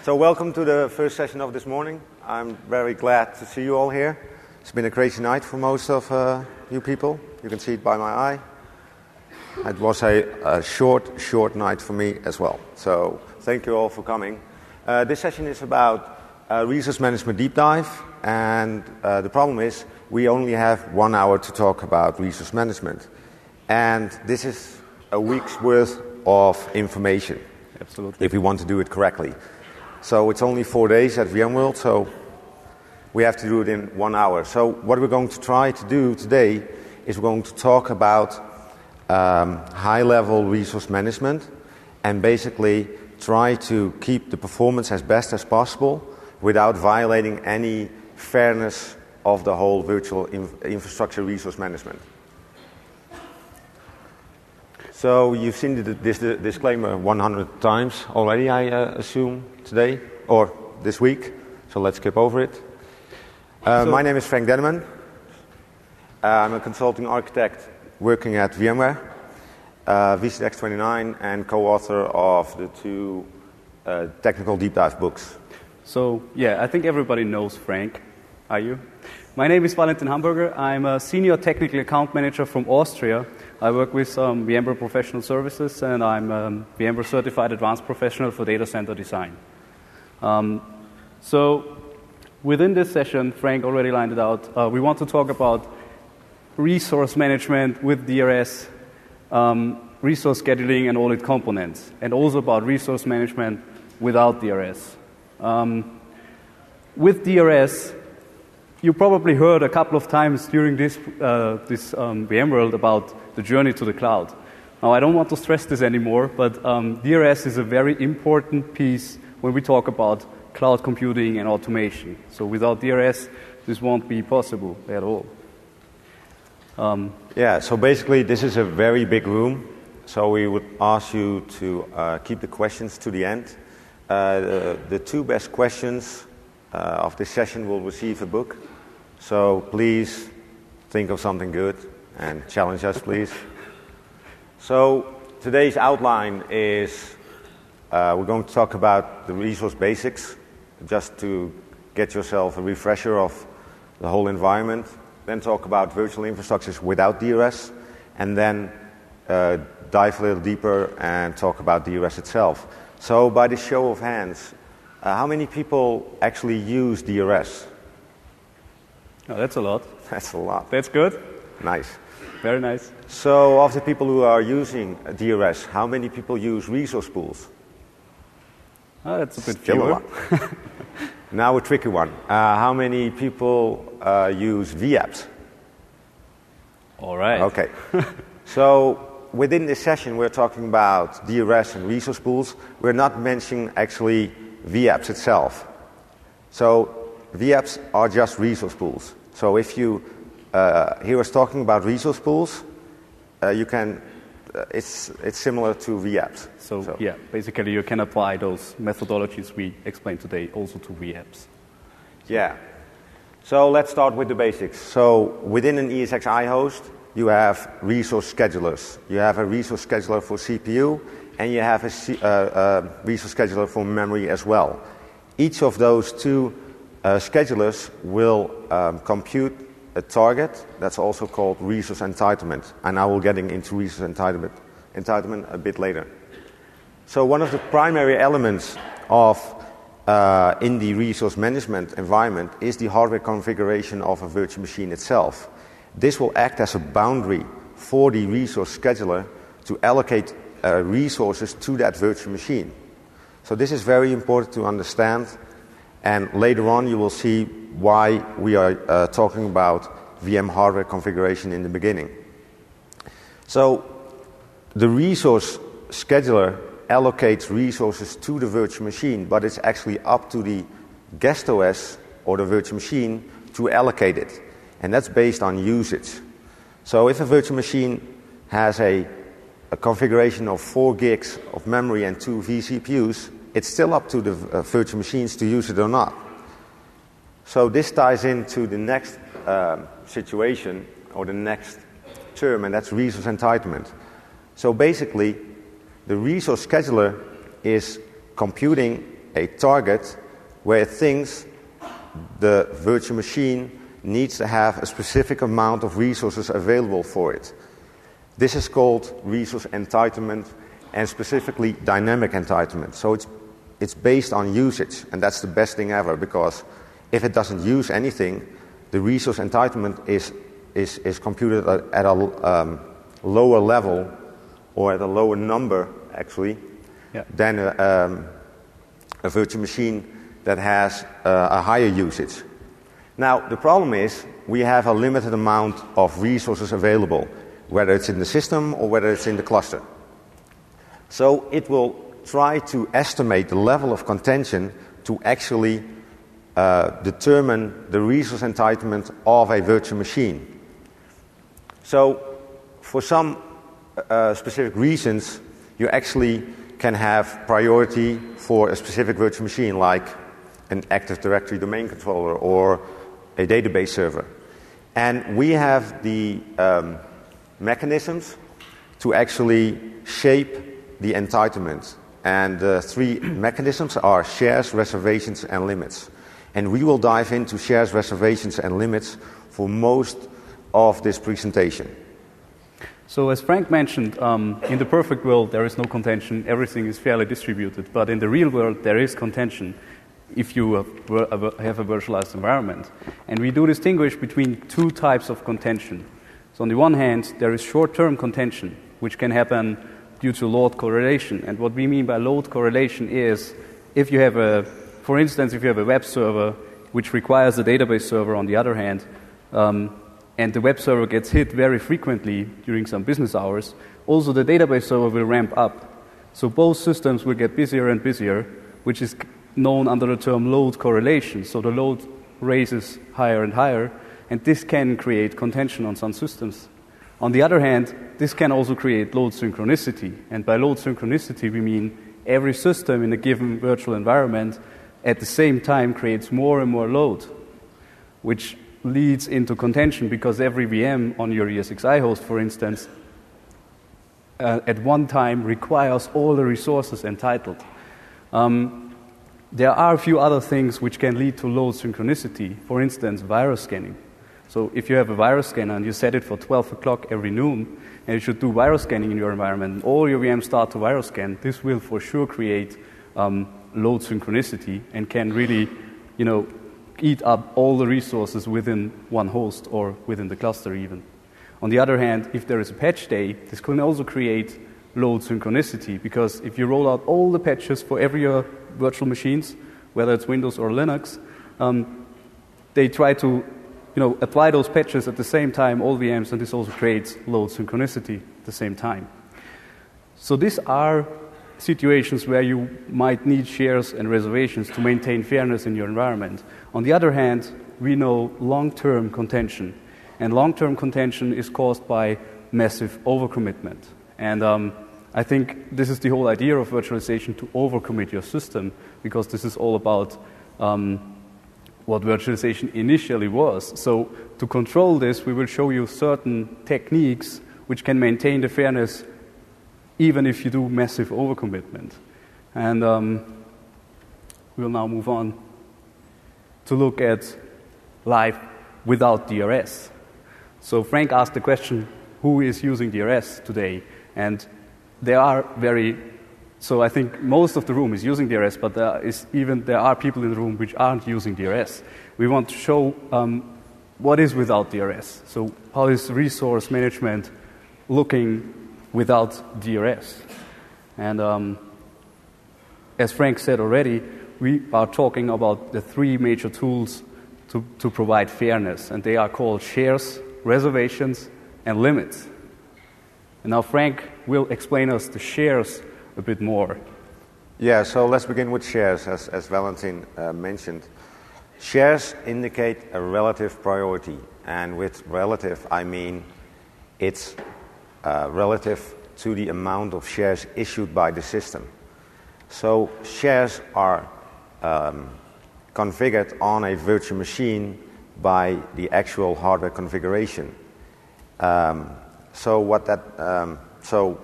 So welcome to the first session of this morning. I'm very glad to see you all here. It's been a crazy night for most of you people. You can see it by my eye. It was a short night for me as well. So thank you all for coming. This session is about resource management deep dive. And the problem is we only have 1 hour to talk about resource management. And this is a week's worth of information. Absolutely. If we want to do it correctly. So it's only 4 days at VMworld, so we have to do it in 1 hour. So what we're going to try to do today is we're going to talk about high-level resource management and basically try to keep the performance as best as possible without violating any fairness of the whole virtual infrastructure resource management. So you've seen this disclaimer 100 times already, I assume, today or this week. So let's skip over it. My name is Frank Denneman. I'm a consulting architect working at VMware, vSphere 5.0, and co-author of the 2 technical deep dive books. So, yeah, I think everybody knows Frank. Are you? My name is Valentin Hamburger. I'm a senior technical account manager from Austria. I work with VMware Professional Services, and I'm a VMware Certified Advanced Professional for Data Center Design. So, within this session, Frank already lined it out. We want to talk about resource management with DRS, resource scheduling and all its components, and also about resource management without DRS. With DRS, you probably heard a couple of times during this VMworld about the journey to the cloud. Now, I don't want to stress this anymore, but DRS is a very important piece when we talk about cloud computing and automation. So without DRS, this won't be possible at all. So basically, this is a very big room. So we would ask you to keep the questions to the end. The 2 best questions of this session will receive a book. So please think of something good and challenge us, please. So today's outline is we're going to talk about the resource basics, just to get yourself a refresher of the whole environment. Then talk about virtual infrastructures without DRS, and then dive a little deeper and talk about DRS itself. So by the show of hands, how many people actually use DRS? Oh, that's a lot. That's a lot. That's good. Nice. Very nice. So of the people who are using DRS, how many people use resource pools? Oh, that's a bit Still fewer. a lot. Now a tricky one. How many people use VApps? All right. Okay. So within this session, we're talking about DRS and resource pools. We're not mentioning actually VApps itself. So VApps are just resource pools. So if you hear us talking about resource pools, you can. It's similar to VApps. So yeah, basically you can apply those methodologies we explained today also to VApps. Yeah. So let's start with the basics. So within an ESXi host, you have resource schedulers. You have a resource scheduler for CPU, and you have a resource scheduler for memory as well. Each of those 2 schedulers will compute a target that's also called resource entitlement, and I will get into resource entitlement a bit later. So one of the primary elements of in the resource management environment is the hardware configuration of a virtual machine itself. This will act as a boundary for the resource scheduler to allocate resources to that virtual machine. So this is very important to understand. And later on, you will see why we are talking about VM hardware configuration in the beginning. So the resource scheduler allocates resources to the virtual machine, but it's actually up to the guest OS or the virtual machine to allocate it. And that's based on usage. So if a virtual machine has a configuration of 4 gigs of memory and 2 vCPUs, it's still up to the virtual machines to use it or not. So this ties into the next situation or the next term, and that's resource entitlement. So basically, the resource scheduler is computing a target where it thinks the virtual machine needs to have a specific amount of resources available for it. This is called resource entitlement, and specifically dynamic entitlement. So it's based on usage, and that's the best thing ever, because if it doesn't use anything, the resource entitlement is computed at a lower level, or at a lower number, actually, than a virtual machine that has a higher usage. Now, the problem is we have a limited amount of resources available, whether it's in the system or whether it's in the cluster. So it will try to estimate the level of contention to actually determine the resource entitlement of a virtual machine. So for some specific reasons, you actually can have priority for a specific virtual machine, like an Active Directory domain controller or a database server. And we have the mechanisms to actually shape the entitlement. And the three mechanisms are shares, reservations, and limits. And we will dive into shares, reservations, and limits for most of this presentation. So as Frank mentioned, in the perfect world there is no contention, everything is fairly distributed. But in the real world there is contention if you have a virtualized environment. And we do distinguish between two types of contention. So on the one hand, there is short-term contention, which can happen due to load correlation. And what we mean by load correlation is if you have for instance, if you have a web server which requires a database server on the other hand, and the web server gets hit very frequently during some business hours, also the database server will ramp up. So both systems will get busier and busier, which is known under the term load correlation. So the load raises higher and higher, and this can create contention on some systems. On the other hand, this can also create load synchronicity. And by load synchronicity, we mean every system in a given virtual environment at the same time creates more and more load, which leads into contention because every VM on your ESXi host, for instance, at one time requires all the resources entitled. There are a few other things which can lead to load synchronicity, for instance, virus scanning. So if you have a virus scanner and you set it for 12 o'clock every noon, and you should do virus scanning in your environment, and all your VMs start to virus scan, this will for sure create load synchronicity and can really, eat up all the resources within one host or within the cluster even. On the other hand, if there is a patch day, this can also create load synchronicity, because if you roll out all the patches for every virtual machines, whether it's Windows or Linux, they try to apply those patches at the same time, all VMs, and this also creates load synchronicity at the same time. So these are situations where you might need shares and reservations to maintain fairness in your environment. On the other hand, we know long-term contention. And long-term contention is caused by massive overcommitment. And I think this is the whole idea of virtualization, to overcommit your system, because this is all about what virtualization initially was. So to control this, we will show you certain techniques which can maintain the fairness even if you do massive overcommitment. And we'll now move on to look at life without DRS. So Frank asked the question, who is using DRS today? And there are so I think most of the room is using DRS, but there are people in the room which aren't using DRS. We want to show what is without DRS. So how is resource management looking without DRS? And as Frank said already, we are talking about the three major tools to provide fairness, and they are called shares, reservations, and limits. And now Frank will explain us the shares a bit more. Yeah, so let's begin with shares, as Valentin mentioned. Shares indicate a relative priority, and with relative I mean it's relative to the amount of shares issued by the system. So shares are configured on a virtual machine by the actual hardware configuration. So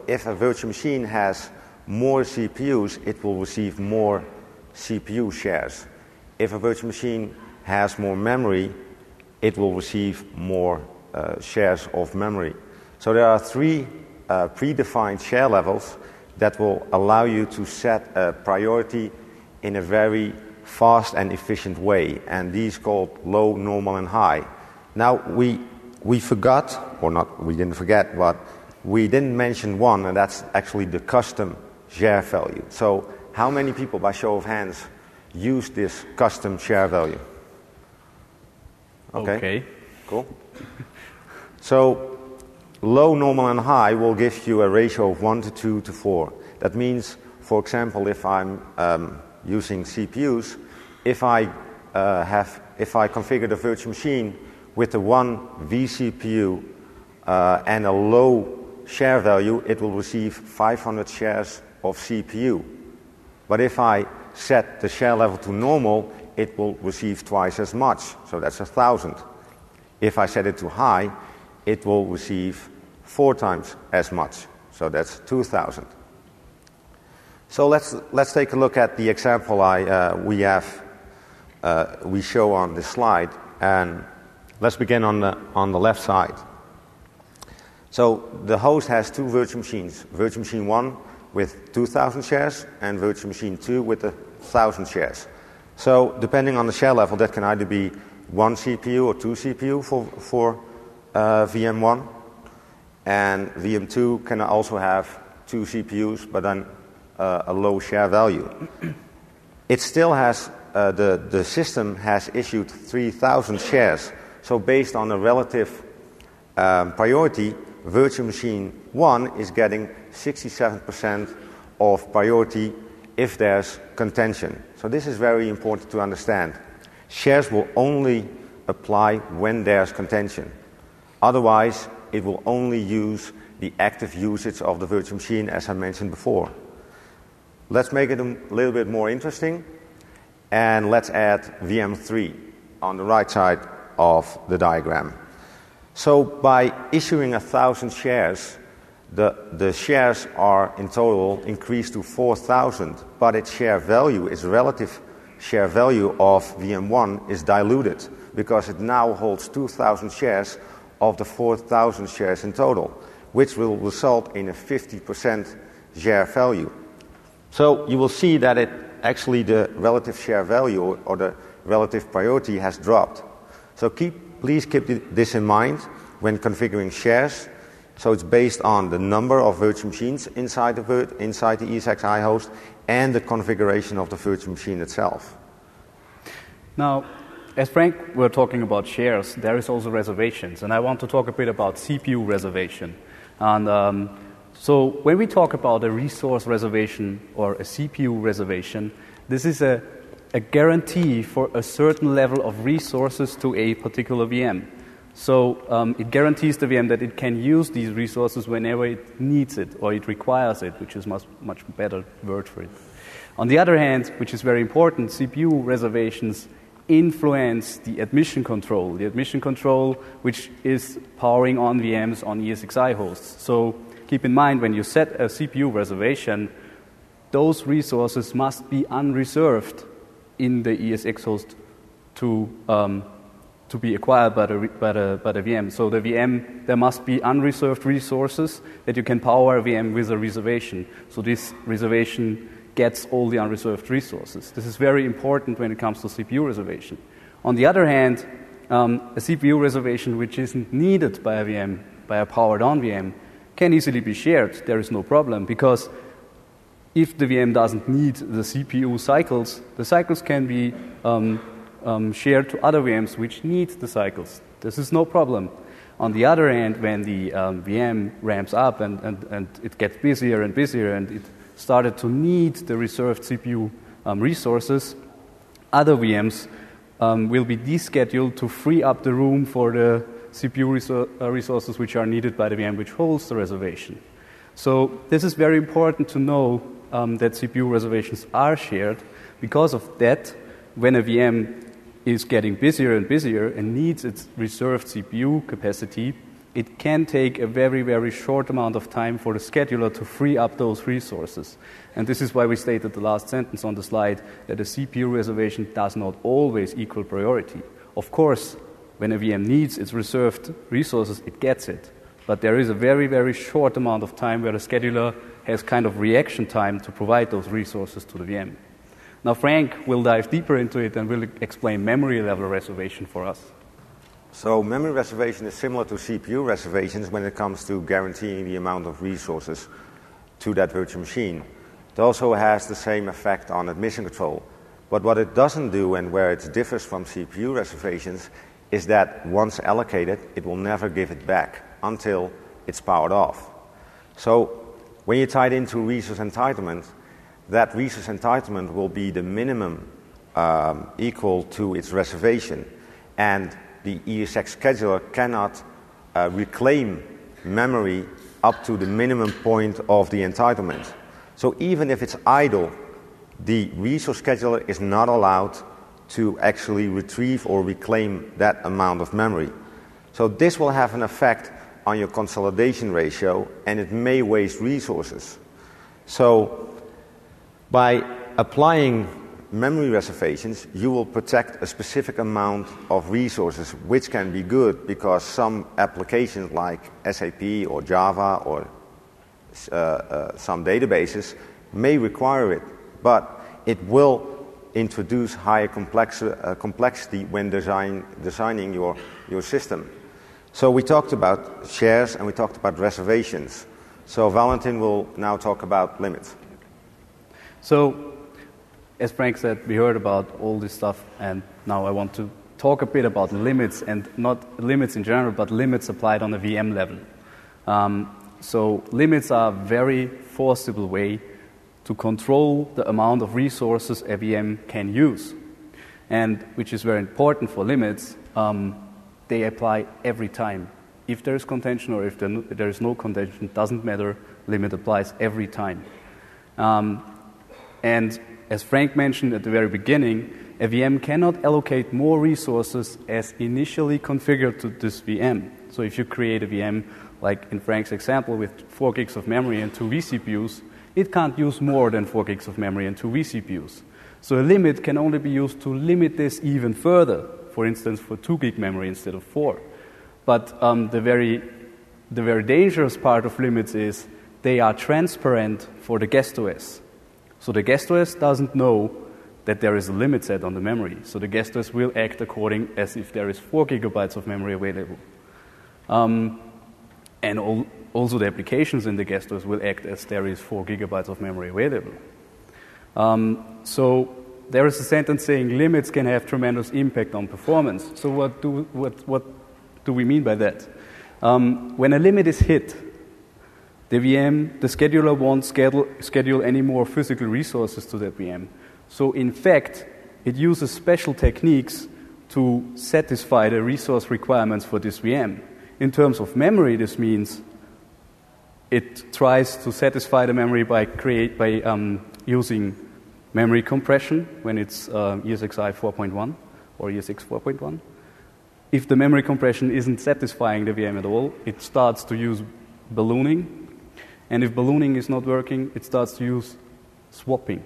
if a virtual machine has more CPUs, it will receive more CPU shares. If a virtual machine has more memory, it will receive more shares of memory. So there are 3 predefined share levels that will allow you to set a priority in a very fast and efficient way, and these called low, normal, and high. Now, we forgot, or not, we didn't forget, but we didn't mention one, and that's actually the custom share value. So how many people, by show of hands, use this custom share value? Okay. Cool. So low, normal, and high will give you a ratio of 1 to 2 to 4. That means, for example, if I'm using CPUs, if I configure the virtual machine with the 1 vCPU and a low share value, it will receive 500 shares of CPU. But if I set the share level to normal, it will receive twice as much, so that's 1,000. If I set it to high, it will receive 4 times as much, so that's 2,000. So let's take a look at the example we show on this slide, and let's begin on the left side. So the host has 2 virtual machines, virtual machine 1 with 2,000 shares and virtual machine 2 with 1,000 shares. So depending on the share level, that can either be 1 CPU or 2 CPU for VM1, and VM2 can also have 2 CPUs, but then a low share value. It still has, the system has issued 3,000 shares. So based on a relative priority, virtual machine 1 is getting 67% of priority if there's contention. So this is very important to understand. Shares will only apply when there's contention. Otherwise, it will only use the active usage of the virtual machine, as I mentioned before. Let's make it a little bit more interesting, and let's add VM3 on the right side of the diagram. So by issuing 1,000 shares, the shares are in total increased to 4,000, but its share value, its relative share value of VM1 is diluted because it now holds 2,000 shares of the 4,000 shares in total, which will result in a 50% share value. So you will see that actually the relative share value or the relative priority has dropped. So please keep this in mind when configuring shares. So it's based on the number of virtual machines inside the ESXi host and the configuration of the virtual machine itself. Now, as Frank were talking about shares, there is also reservations, and I want to talk a bit about CPU reservation. And so when we talk about a resource reservation or a CPU reservation, this is a guarantee for a certain level of resources to a particular VM. So it guarantees the VM that it can use these resources whenever it needs it or it requires it, which is much better word for it. On the other hand, which is very important, CPU reservations influence the admission control which is powering on VMs on ESXi hosts. So keep in mind, when you set a CPU reservation, those resources must be unreserved in the ESX host to be acquired by the VM. So the VM, there must be unreserved resources that you can power a VM with a reservation. So this reservation gets all the unreserved resources. This is very important when it comes to CPU reservation. On the other hand, a CPU reservation which isn't needed by a VM, by a powered-on VM, can easily be shared. There is no problem, because if the VM doesn't need the CPU cycles, the cycles can be shared to other VMs which need the cycles. This is no problem. On the other hand, when the VM ramps up and it gets busier and busier and it started to need the reserved CPU resources, other VMs will be descheduled to free up the room for the CPU resources which are needed by the VM which holds the reservation. So this is very important to know that CPU reservations are shared. Because of that, when a VM is getting busier and busier and needs its reserved CPU capacity, it can take a very, very short amount of time for the scheduler to free up those resources. And this is why we stated the last sentence on the slide, that a CPU reservation does not always equal priority. Of course, when a VM needs its reserved resources, it gets it. But there is a very, very short amount of time where the scheduler has kind of reaction time to provide those resources to the VM. Now, Frank will dive deeper into it and will explain memory level reservation for us. So memory reservation is similar to CPU reservations when it comes to guaranteeing the amount of resources to that virtual machine. It also has the same effect on admission control. But what it doesn't do, and where it differs from CPU reservations, is that once allocated, it will never give it back until it's powered off. So when you tie it into resource entitlement, that resource entitlement will be the minimum equal to its reservation. And the ESX scheduler cannot reclaim memory up to the minimum point of the entitlement. So even if it's idle, the resource scheduler is not allowed to actually retrieve or reclaim that amount of memory. So this will have an effect on your consolidation ratio, and it may waste resources. So by applying memory reservations, you will protect a specific amount of resources, which can be good because some applications like SAP or Java or some databases may require it, but it will introduce higher complexity when designing your system. So we talked about shares and we talked about reservations. So Valentin will now talk about limits. So, as Frank said, we heard about all this stuff, and now I want to talk a bit about limits, and not limits in general, but limits applied on a VM level. So limits are a very forcible way to control the amount of resources a VM can use, and which is very important for limits. They apply every time. If there is contention or if there is no contention, doesn't matter, limit applies every time. And as Frank mentioned at the very beginning, a VM cannot allocate more resources as initially configured to this VM. So if you create a VM, like in Frank's example with 4 gigs of memory and 2 vCPUs, it can't use more than 4 gigs of memory and 2 vCPUs. So a limit can only be used to limit this even further, for instance, for 2 gig memory instead of 4. But the very dangerous part of limits is they are transparent for the guest OS. So the guest OS doesn't know that there is a limit set on the memory. So the guest OS will act according as if there is 4 gigabytes of memory available. And also the applications in the guest OS will act as there is 4 gigabytes of memory available. So there is a sentence saying limits can have tremendous impact on performance. So what do we mean by that? When a limit is hit, the scheduler won't schedule any more physical resources to that VM. So in fact, it uses special techniques to satisfy the resource requirements for this VM. In terms of memory, this means it tries to satisfy the memory by using memory compression when it's ESXi 4.1 or ESX 4.1. If the memory compression isn't satisfying the VM at all, it starts to use ballooning. And if ballooning is not working, it starts to use swapping.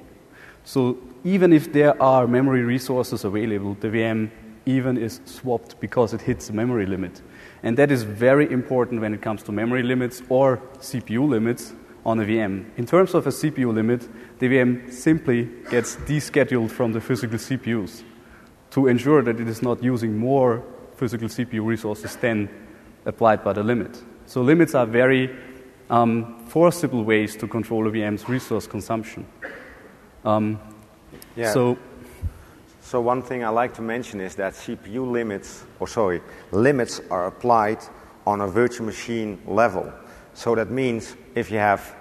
So even if there are memory resources available, the VM even is swapped because it hits the memory limit. And that is very important when it comes to memory limits or CPU limits on a VM. In terms of a CPU limit, the VM simply gets descheduled from the physical CPUs to ensure that it is not using more physical CPU resources than applied by the limit. So limits are very forcible ways to control a VM's resource consumption. So one thing I like to mention is that limits are applied on a virtual machine level. So that means if you have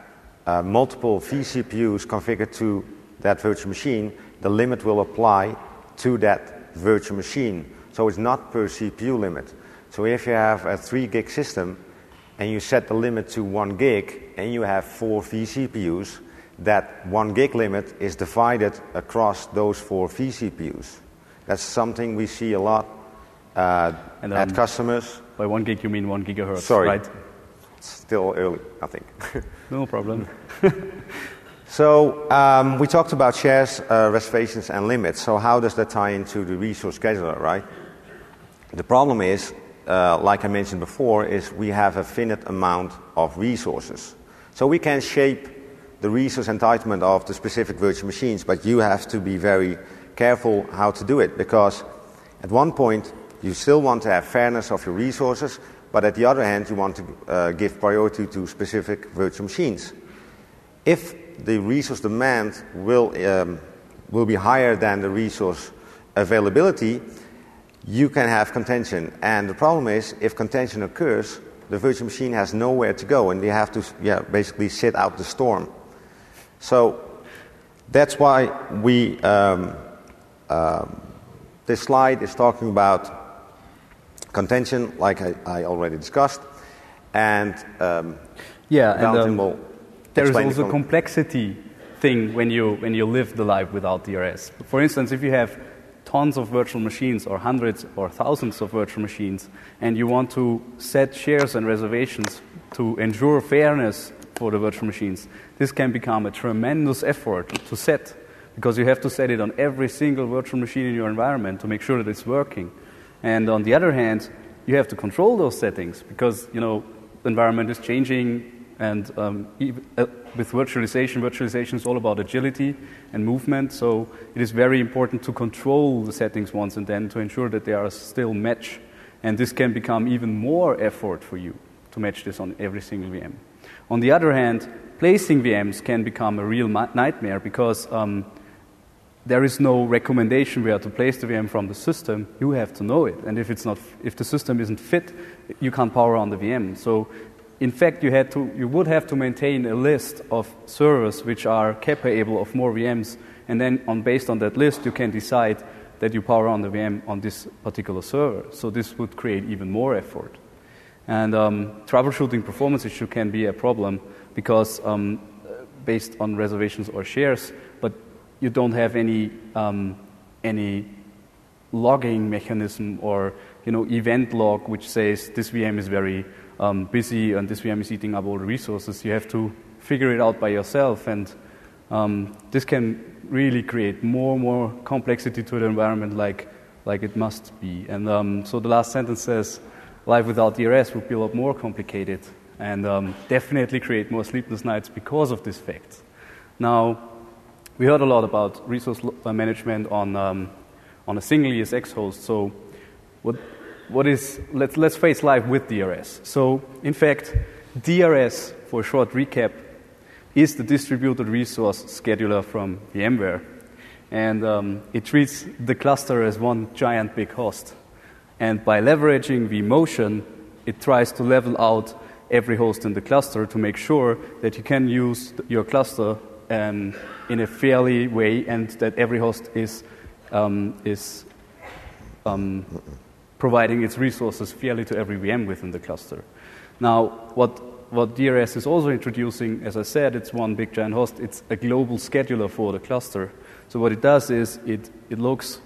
multiple vCPUs configured to that virtual machine, the limit will apply to that virtual machine. So it's not per CPU limit. So if you have a 3 gig system and you set the limit to 1 gig and you have 4 vCPUs, that 1 gig limit is divided across those 4 vCPUs. That's something we see a lot at customers By 1 gig, you mean 1 gigahertz, Sorry. right? It's still early, I think. No problem. So we talked about shares, reservations, and limits. So how does that tie into the resource scheduler, right? The problem is, like I mentioned before, is we have a finite amount of resources. So we can shape the resource entitlement of the specific virtual machines, but you have to be very careful how to do it, because at one point you still want to have fairness of your resources, but at the other hand you want to give priority to specific virtual machines. If the resource demand will be higher than the resource availability, you can have contention. And the problem is, if contention occurs, the virtual machine has nowhere to go, and they have to basically sit out the storm. So that's why we this slide is talking about contention, like I already discussed, and Valentin will there is explain also a complexity thing when you live the life without DRS. For instance, if you have tons of virtual machines or hundreds or thousands of virtual machines, and you want to set shares and reservations to ensure fairness for the virtual machines, this can become a tremendous effort to set, because you have to set it on every single virtual machine in your environment to make sure that it's working. And on the other hand, you have to control those settings, because the environment is changing, and with virtualization is all about agility and movement, so it is very important to control the settings once and then to ensure that they are still match. And this can become even more effort for you to match this on every single VM. On the other hand, placing VMs can become a real nightmare, because there is no recommendation where to place the VM from the system. You have to know it, and if the system isn't fit, you can't power on the VM. So in fact, you would have to maintain a list of servers which are capable of more VMs, and then based on that list, you can decide that you power on the VM on this particular server. So this would create even more effort. And troubleshooting performance issue can be a problem, because based on reservations or shares, but you don't have any logging mechanism or event log which says this VM is very busy and this VM is eating up all the resources. You have to figure it out by yourself, and this can really create more complexity to the environment, like it must be. And so the last sentence says, life without DRS would be a lot more complicated, and definitely create more sleepless nights because of this fact. Now, we heard a lot about resource management on a single ESX host. So let's face life with DRS. So in fact, DRS, for a short recap, is the distributed resource scheduler from VMware. And it treats the cluster as one giant big host. And by leveraging vMotion, it tries to level out every host in the cluster to make sure that you can use your cluster in a fairly way, and that every host is providing its resources fairly to every VM within the cluster. Now, what DRS is also introducing, as I said, it's one big giant host. It's a global scheduler for the cluster. So what it does is it looks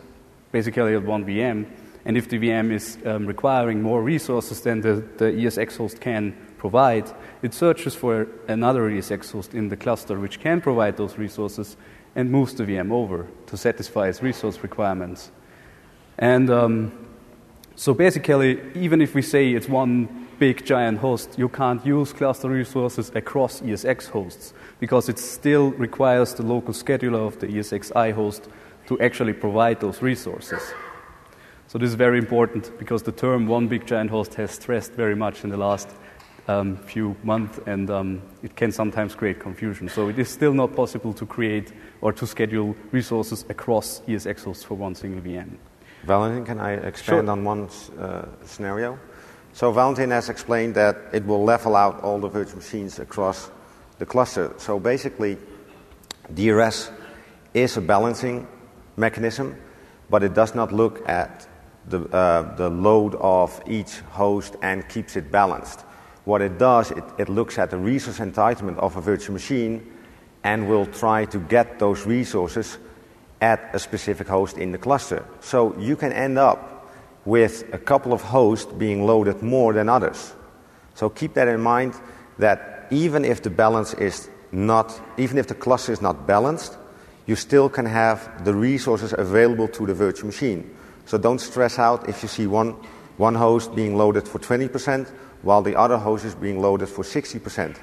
basically at one VM, and if the VM is requiring more resources than the ESX host can provide, it searches for another ESX host in the cluster which can provide those resources and moves the VM over to satisfy its resource requirements. And so basically, even if we say it's one big giant host, you can't use cluster resources across ESX hosts, because it still requires the local scheduler of the ESXi host to actually provide those resources. So this is very important, because the term one big giant host has stressed very much in the last few months, and it can sometimes create confusion. So it is still not possible to create or to schedule resources across ESX hosts for one single VM. Valentin, can I expand on one scenario? So Valentin has explained that it will level out all the virtual machines across the cluster. So basically, DRS is a balancing mechanism, but it does not look at the load of each host and keeps it balanced. What it does, it looks at the resource entitlement of a virtual machine and will try to get those resources at a specific host in the cluster. So you can end up with a couple of hosts being loaded more than others. So keep that in mind, that even if the cluster is not balanced, you still can have the resources available to the virtual machine. So don't stress out if you see one host being loaded for 20% while the other host is being loaded for 60%.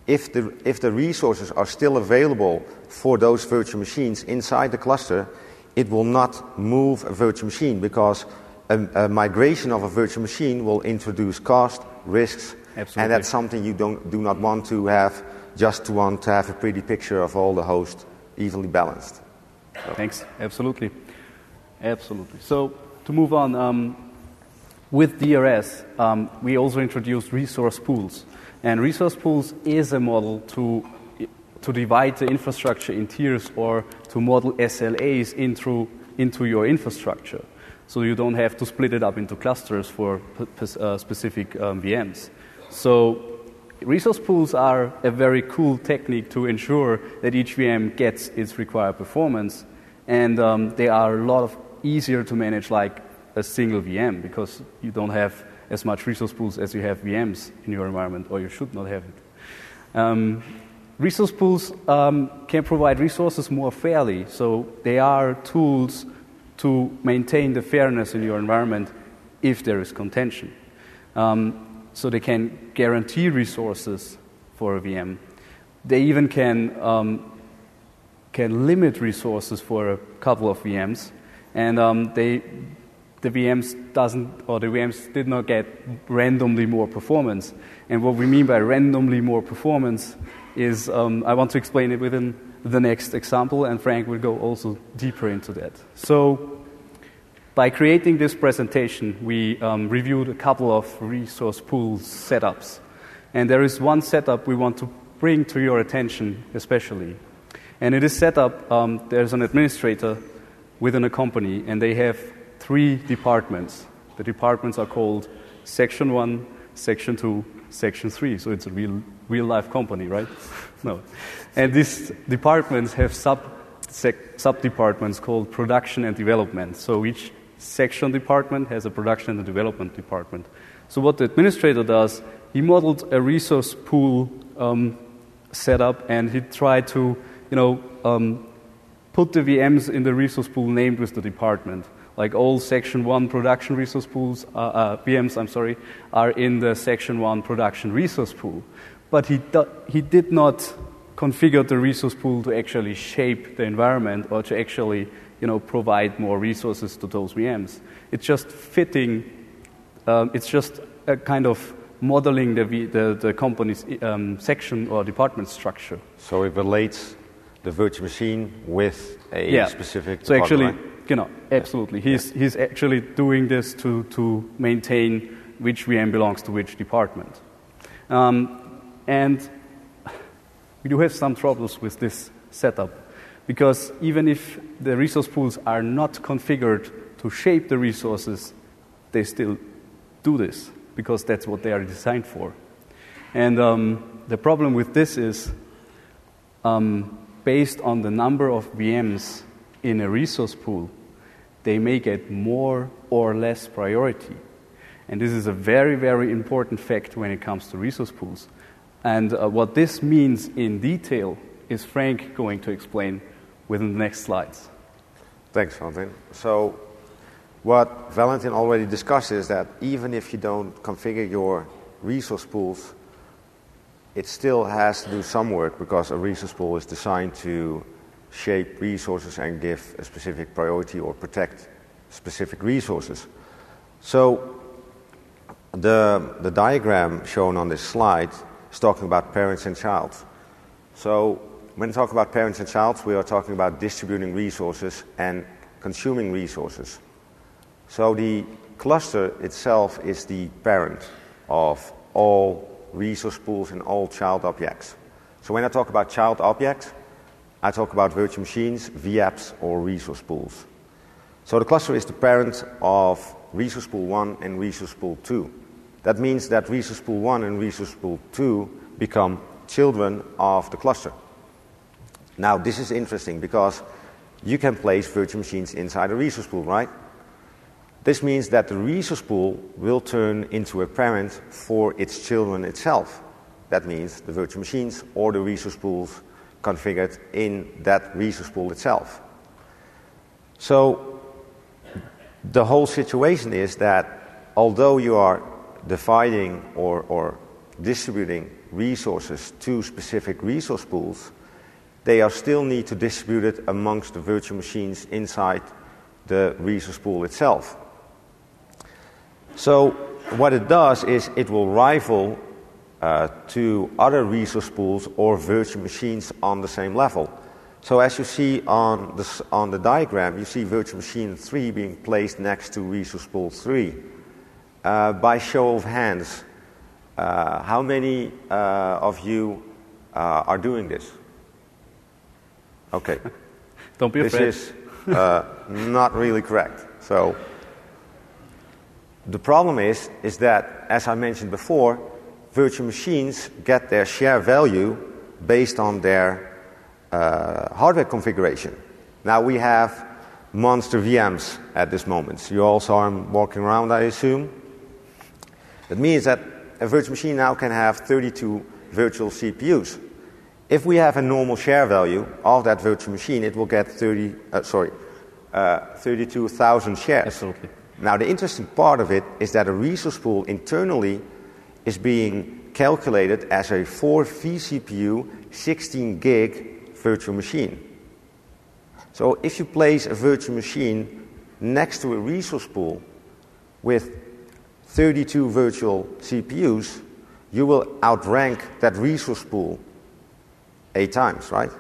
If the resources are still available for those virtual machines inside the cluster, it will not move a virtual machine, because a migration of a virtual machine will introduce cost, risks, Absolutely. and that's something you do not want to have, just to want to have a pretty picture of all the hosts evenly balanced. So. Thanks. Absolutely. So to move on, with DRS, we also introduced resource pools. And resource pools is a model to divide the infrastructure in tiers, or to model SLAs into your infrastructure. So you don't have to split it up into clusters for specific VMs. So resource pools are a very cool technique to ensure that each VM gets its required performance, and they are a lot easier to manage like a single VM, because you don't have as much resource pools as you have VMs in your environment, or you should not have it. Resource pools can provide resources more fairly, so they are tools to maintain the fairness in your environment if there is contention. So they can guarantee resources for a VM. They even can limit resources for a couple of VMs, and the VMs did not get randomly more performance. And what we mean by randomly more performance is, I want to explain it within the next example, and Frank will go also deeper into that. So by creating this presentation, we reviewed a couple of resource pool setups. And there is one setup we want to bring to your attention especially. And in this setup, there's an administrator within a company, and they have 3 departments. The departments are called Section 1, Section 2, Section 3. So it's a real-life company, right? No. And these departments have sub-departments called production and development. So each section department has a production and development department. So what the administrator does, he modeled a resource pool setup, and he tried to, put the VMs in the resource pool named with the department. Like all Section 1 production resource pools, VMs, are in the Section 1 production resource pool. But he did not configure the resource pool to actually shape the environment, or to actually, provide more resources to those VMs. It's just fitting. It's just a kind of modeling the company's section or department structure. So it relates the virtual machine with a specific. So actually, right? Absolutely. He's actually doing this to maintain which VM belongs to which department. And we do have some troubles with this setup, because even if the resource pools are not configured to shape the resources, they still do this, because that's what they are designed for. And the problem with this is, based on the number of VMs in a resource pool, they may get more or less priority. And this is a very, very important fact when it comes to resource pools. And what this means in detail is Frank going to explain within the next slides. Thanks, Valentin. So what Valentin already discussed is that even if you don't configure your resource pools, it still has to do some work, because a resource pool is designed to shape resources and give a specific priority or protect specific resources. So the diagram shown on this slide is talking about parents and child. So when we talk about parents and child, we are talking about distributing resources and consuming resources. So the cluster itself is the parent of all resource pools and all child objects. So when I talk about child objects, I talk about virtual machines, VApps, or resource pools. So the cluster is the parent of resource pool 1 and resource pool 2. That means that resource pool 1 and resource pool 2 become children of the cluster. Now this is interesting, because you can place virtual machines inside a resource pool, right? This means that the resource pool will turn into a parent for its children itself. That means the virtual machines or the resource pools configured in that resource pool itself. So the whole situation is that although you are dividing or distributing resources to specific resource pools, they are still need to distribute it amongst the virtual machines inside the resource pool itself. So what it does is it will rival to other resource pools or virtual machines on the same level. So as you see on the diagram, you see virtual machine 3 being placed next to resource pool 3. By show of hands, how many of you are doing this? Okay. Don't be afraid. This is not really correct. So the problem is that, as I mentioned before, virtual machines get their share value based on their hardware configuration. Now we have monster VMs at this moment. You all saw them walking around, I assume. That means that a virtual machine now can have 32 virtual CPUs. If we have a normal share value of that virtual machine, it will get 32,000 shares. Absolutely. Now the interesting part of it is that a resource pool internally is being calculated as a 4 vCPU 16 gig virtual machine. So if you place a virtual machine next to a resource pool with 32 virtual CPUs, you will outrank that resource pool 8 times, right?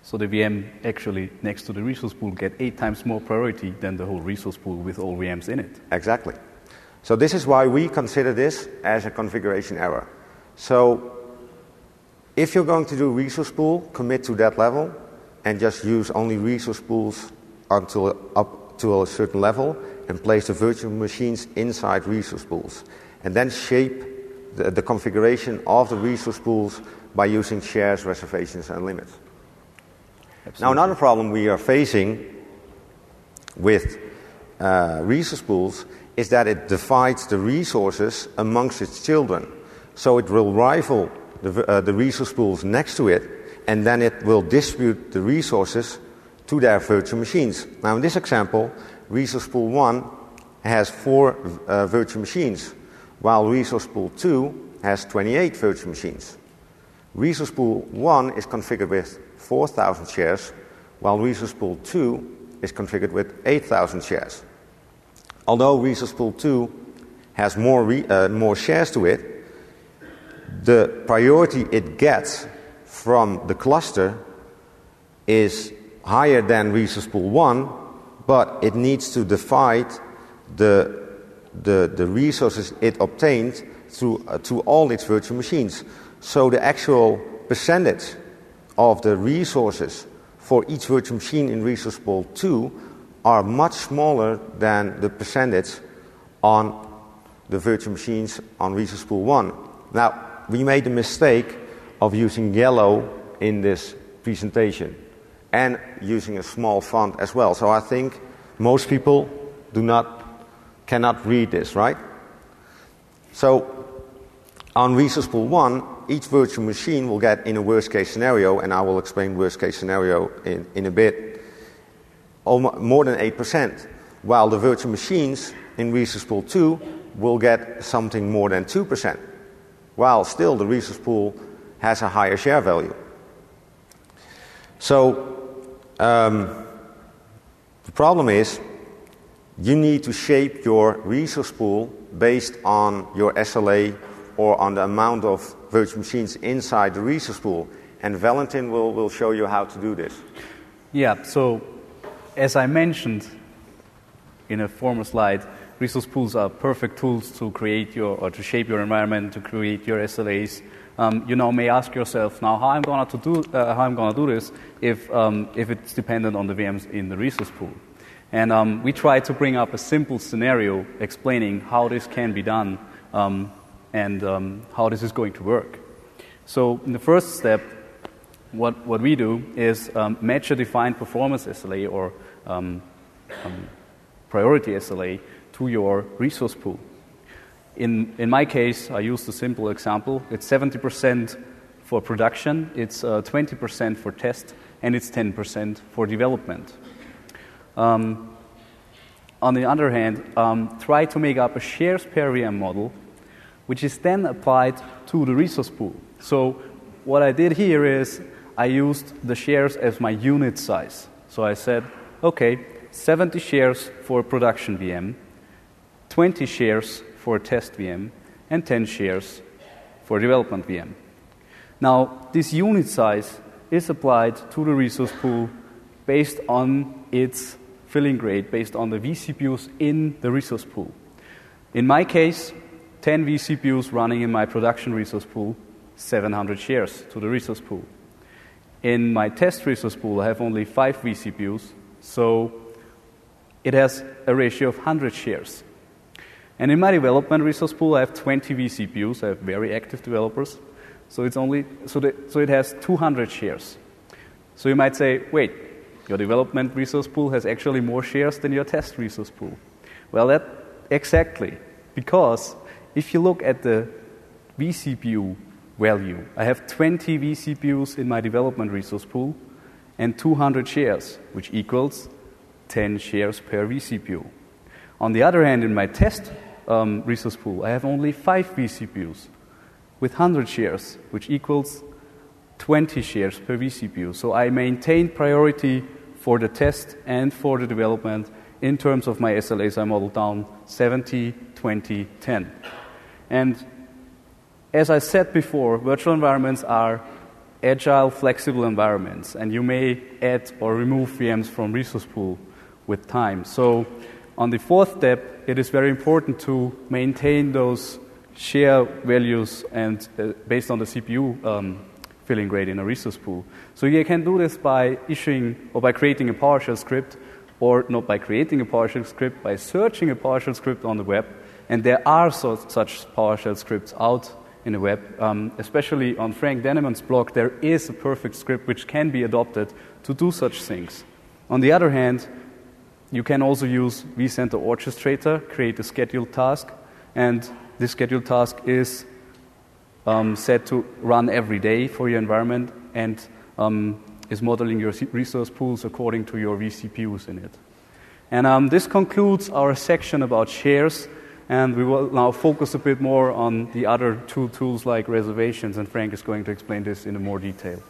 So the VM actually next to the resource pool get 8 times more priority than the whole resource pool with all VMs in it. Exactly. So this is why we consider this as a configuration error. So if you're going to do resource pool, commit to that level and just use only resource pools until up to a certain level and place the virtual machines inside resource pools. And then shape the configuration of the resource pools by using shares, reservations, and limits. Absolutely. Now, another problem we are facing with resource pools is that it divides the resources amongst its children. So it will rival the resource pools next to it, and then it will distribute the resources to their virtual machines. Now, in this example, resource pool 1 has 4 virtual machines, while resource pool 2 has 28 virtual machines. Resource pool 1 is configured with 4,000 shares, while resource pool 2 is configured with 8,000 shares. Although resource pool 2 has more shares to it, the priority it gets from the cluster is higher than resource pool 1, but it needs to divide the resources it obtained to all its virtual machines. So the actual percentage of the resources for each virtual machine in resource pool 2 are much smaller than the percentage on the virtual machines on resource pool 1. Now, we made the mistake of using yellow in this presentation and using a small font as well. So I think most people cannot read this, right? So on resource pool 1, each virtual machine will get in a worst case scenario, and I will explain worst case scenario in a bit, more than 8%, while the virtual machines in resource pool 2 will get something more than 2%, while still the resource pool has a higher share value. So the problem is you need to shape your resource pool based on your SLA or on the amount of virtual machines inside the resource pool. And Valentin will show you how to do this. Yeah, so as I mentioned in a former slide, resource pools are perfect tools to create to shape your environment, to create your SLAs. You now may ask yourself now how I'm going to do this if it's dependent on the VMs in the resource pool. And we try to bring up a simple scenario explaining how this can be done and how this is going to work. So in the first step, what we do is match a defined performance SLA or priority SLA to your resource pool. In my case, I used a simple example. It's 70% for production, it's 20% for test, and it's 10% for development. On the other hand, try to make up a shares per VM model, which is then applied to the resource pool. So what I did here is I used the shares as my unit size. So I said, okay, 70 shares for production VM, 20 shares for test VM, and 10 shares for development VM. Now, this unit size is applied to the resource pool based on its filling rate, based on the vCPUs in the resource pool. In my case, 10 vCPUs running in my production resource pool, 700 shares to the resource pool. In my test resource pool, I have only 5 vCPUs, so it has a ratio of 100 shares. And in my development resource pool, I have 20 vCPUs. I have very active developers, so it has 200 shares. So you might say, wait, your development resource pool has actually more shares than your test resource pool. Well, that exactly, because if you look at the vCPU value, I have 20 vCPUs in my development resource pool and 200 shares, which equals 10 shares per vCPU. On the other hand, in my test resource pool, I have only 5 vCPUs with 100 shares, which equals 20 shares per vCPU. So I maintain priority for the test and for the development in terms of my SLAs. I model down 70, 20, 10. And as I said before, virtual environments are agile, flexible environments, and you may add or remove VMs from resource pool with time. So on the fourth step, it is very important to maintain those share values and based on the CPU filling rate in a resource pool. So you can do this by issuing or by creating a PowerShell script, or not by creating a PowerShell script, by searching a PowerShell script on the web. And there are such PowerShell scripts out in the web, especially on Frank Denneman's blog. There is a perfect script which can be adopted to do such things. On the other hand, you can also use vCenter Orchestrator, create a scheduled task, and this scheduled task is set to run every day for your environment and is modeling your resource pools according to your vCPUs in it. And this concludes our section about shares, and we will now focus a bit more on the other two tools like reservations, and Frank is going to explain this in more detail.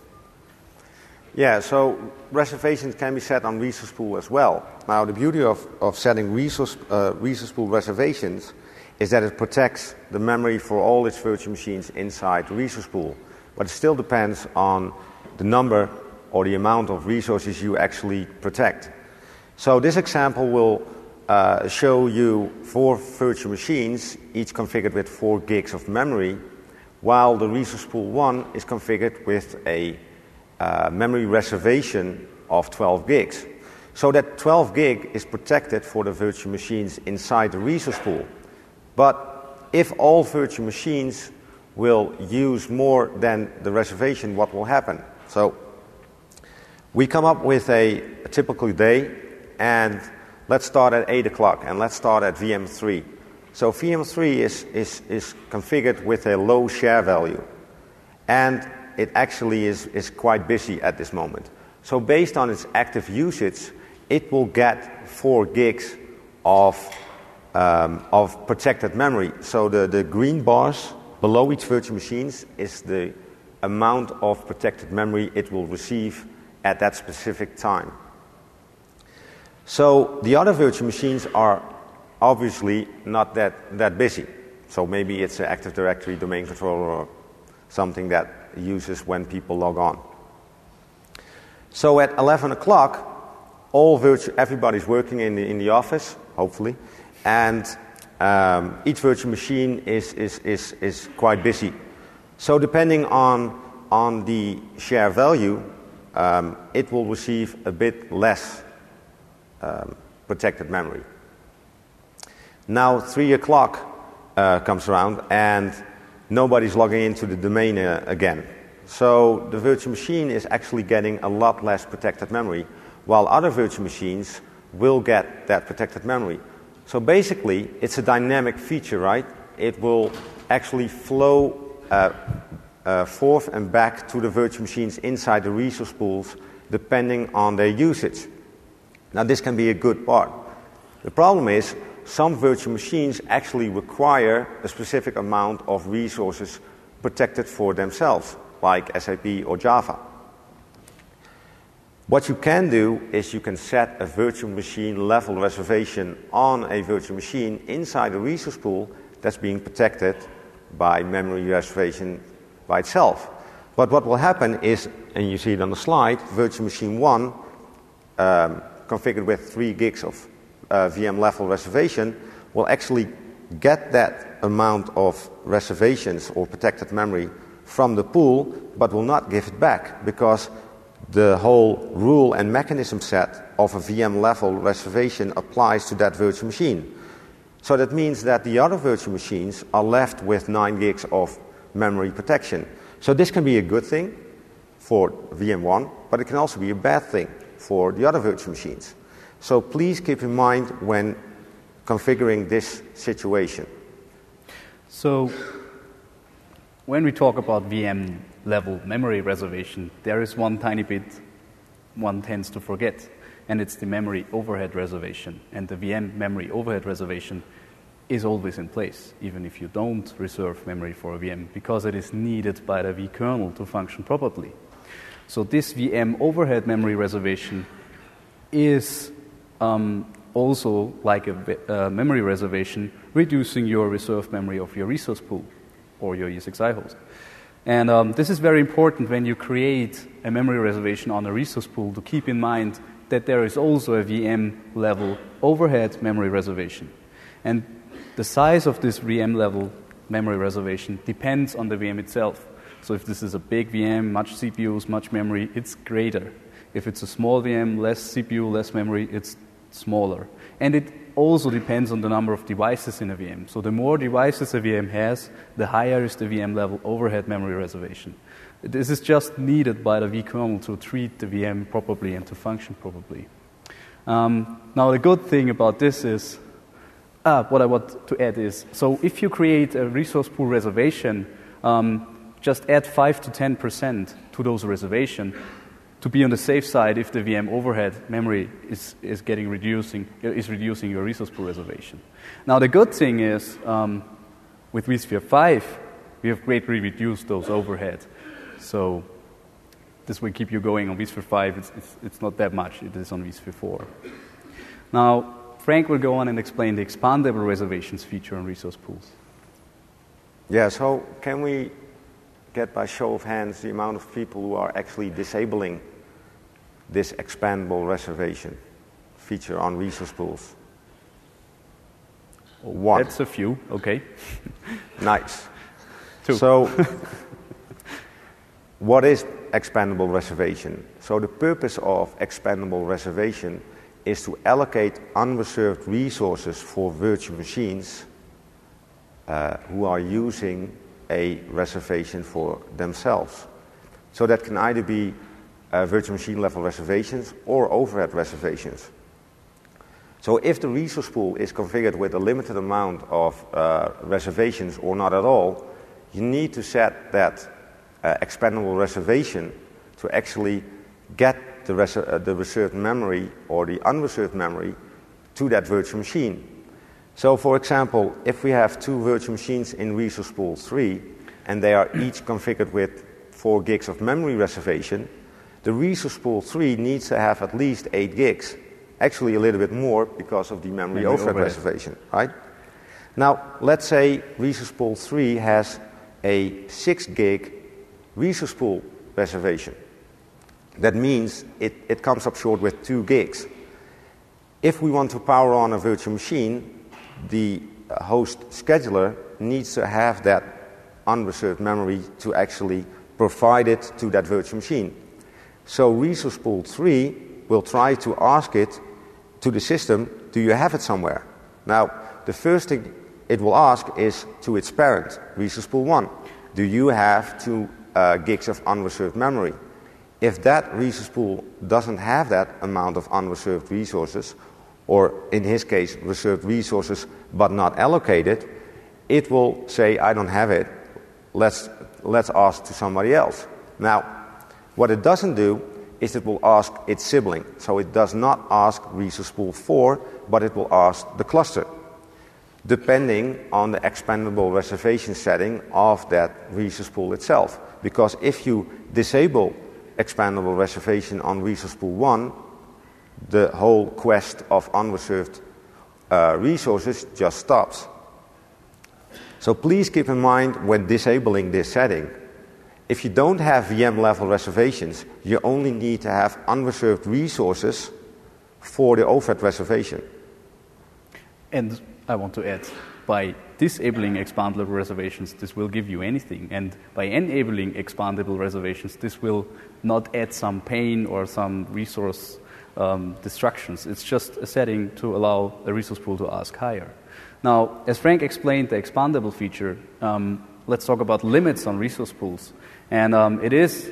Yeah, so reservations can be set on resource pool as well. Now, the beauty of setting resource pool reservations is that it protects the memory for all its virtual machines inside the resource pool. But it still depends on the number or the amount of resources you actually protect. So this example will show you 4 virtual machines, each configured with 4 gigs of memory, while the resource pool 1 is configured with a memory reservation of 12 gigs. So that 12 gig is protected for the virtual machines inside the resource pool. But if all virtual machines will use more than the reservation, what will happen? So we come up with a typical day, and let's start at 8 o'clock, and let's start at VM3. So VM3 is configured with a low share value, and it actually is quite busy at this moment. So based on its active usage, it will get 4 gigs of protected memory. So the green bars below each virtual machines is the amount of protected memory it will receive at that specific time. So the other virtual machines are obviously not that busy. So maybe it's an Active Directory domain controller or something that uses when people log on. So at 11 o'clock, everybody's working in the office, hopefully, and each virtual machine is quite busy. So depending on the share value, it will receive a bit less protected memory. Now 3 o'clock comes around and nobody's logging into the domain again. So the virtual machine is actually getting a lot less protected memory, while other virtual machines will get that protected memory. So basically, it's a dynamic feature, right? It will actually flow forth and back to the virtual machines inside the resource pools depending on their usage. Now, this can be a good part. The problem is some virtual machines actually require a specific amount of resources protected for themselves, like SAP or Java. What you can do is you can set a virtual machine level reservation on a virtual machine inside a resource pool that's being protected by memory reservation by itself. But what will happen is, and you see it on the slide, virtual machine 1, configured with 3 gigs of VM level reservation, will actually get that amount of reservations or protected memory from the pool, but will not give it back because the whole rule and mechanism set of a VM level reservation applies to that virtual machine. So that means that the other virtual machines are left with 9 gigs of memory protection. So this can be a good thing for VM1, but it can also be a bad thing for the other virtual machines. So please keep in mind when configuring this situation. So when we talk about VM level memory reservation, there is one tiny bit one tends to forget, and it's the memory overhead reservation. And the VM memory overhead reservation is always in place, even if you don't reserve memory for a VM, because it is needed by the vkernel to function properly. So this VM overhead memory reservation is also like a memory reservation, reducing your reserved memory of your resource pool or your ESXi host. And this is very important when you create a memory reservation on a resource pool, to keep in mind that there is also a VM level overhead memory reservation. And the size of this VM level memory reservation depends on the VM itself. So if this is a big VM, much CPUs, much memory, it's greater. If it's a small VM, less CPU, less memory, it's smaller. And it also depends on the number of devices in a VM. So the more devices a VM has, the higher is the VM level overhead memory reservation. This is just needed by the vkernel to treat the VM properly and to function properly. Now the good thing about this is, what I want to add is, so if you create a resource pool reservation, just add 5 to 10% to those reservations to be on the safe side if the VM overhead memory is reducing your resource pool reservation. Now the good thing is, with vSphere 5, we have greatly reduced those overhead. So this will keep you going on vSphere 5. It's not that much. It is on vSphere 4. Now Frank will go on and explain the expandable reservations feature on resource pools. Yeah, so can we get by show of hands the amount of people who are actually disabling this expandable reservation feature on resource pools? One. That's a few, okay. Nice. 2. So, what is expandable reservation? So the purpose of expandable reservation is to allocate unreserved resources for virtual machines who are using a reservation for themselves. So that can either be virtual machine level reservations or overhead reservations. So if the resource pool is configured with a limited amount of reservations or not at all, you need to set that expandable reservation to actually get the reserved memory or the unreserved memory to that virtual machine. So for example, if we have 2 virtual machines in resource pool 3 and they are each configured with 4 gigs of memory reservation, the resource pool 3 needs to have at least 8 gigs. Actually a little bit more because of the memory overhead reservation, right? Now, let's say resource pool 3 has a 6 gig resource pool reservation. That means it comes up short with 2 gigs. If we want to power on a virtual machine, the host scheduler needs to have that unreserved memory to actually provide it to that virtual machine. So resource pool 3 will try to ask it to the system, do you have it somewhere? Now, the first thing it will ask is to its parent, resource pool 1. Do you have 2 gigs of unreserved memory? If that resource pool doesn't have that amount of unreserved resources, or in his case, reserved resources but not allocated, it will say, I don't have it, let's ask to somebody else. Now, what it doesn't do is it will ask its sibling. So it does not ask resource pool 4, but it will ask the cluster, depending on the expandable reservation setting of that resource pool itself. Because if you disable expandable reservation on resource pool 1, the whole quest of unreserved resources just stops. So please keep in mind when disabling this setting, if you don't have VM level reservations, you only need to have unreserved resources for the overhead reservation. And I want to add, by disabling expandable reservations, this will give you anything. And by enabling expandable reservations, this will not add some pain or some resource destructions. It's just a setting to allow a resource pool to ask higher. Now, as Frank explained, the expandable feature, let's talk about limits on resource pools. And it is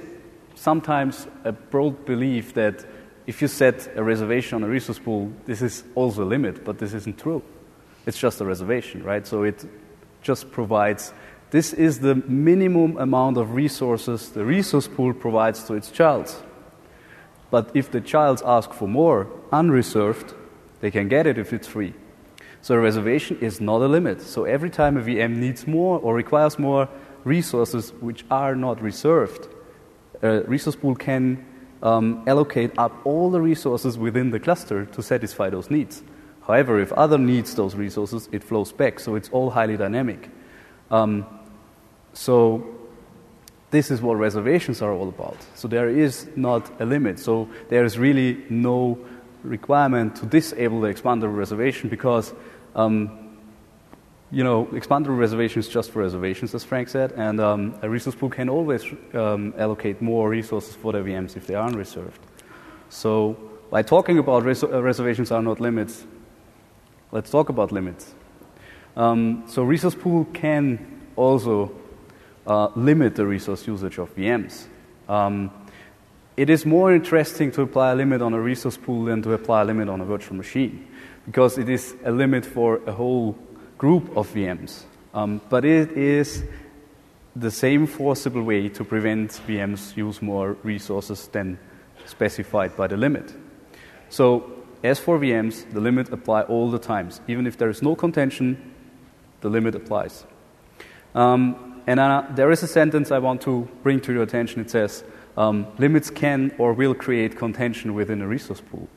sometimes a broad belief that if you set a reservation on a resource pool, this is also a limit, but this isn't true. It's just a reservation, right? So it just provides, this is the minimum amount of resources the resource pool provides to its child. But if the child asks for more, unreserved, they can get it if it's free. So a reservation is not a limit. So every time a VM needs more or requires more resources which are not reserved, a resource pool can allocate up all the resources within the cluster to satisfy those needs. However, if other needs those resources, it flows back. So it's all highly dynamic. So this is what reservations are all about. So there is not a limit. So there is really no requirement to disable the expandable reservation because, expandable reservation is just for reservations, as Frank said, and a resource pool can always allocate more resources for the VMs if they are unreserved. So by talking about reservations are not limits, let's talk about limits. So resource pool can also limit the resource usage of VMs. It is more interesting to apply a limit on a resource pool than to apply a limit on a virtual machine, because it is a limit for a whole group of VMs. But it is the same forcible way to prevent VMs use more resources than specified by the limit. So as for VMs, the limit applies all the times. Even if there is no contention, the limit applies. And there is a sentence I want to bring to your attention. It says, limits can or will create contention within a resource pool.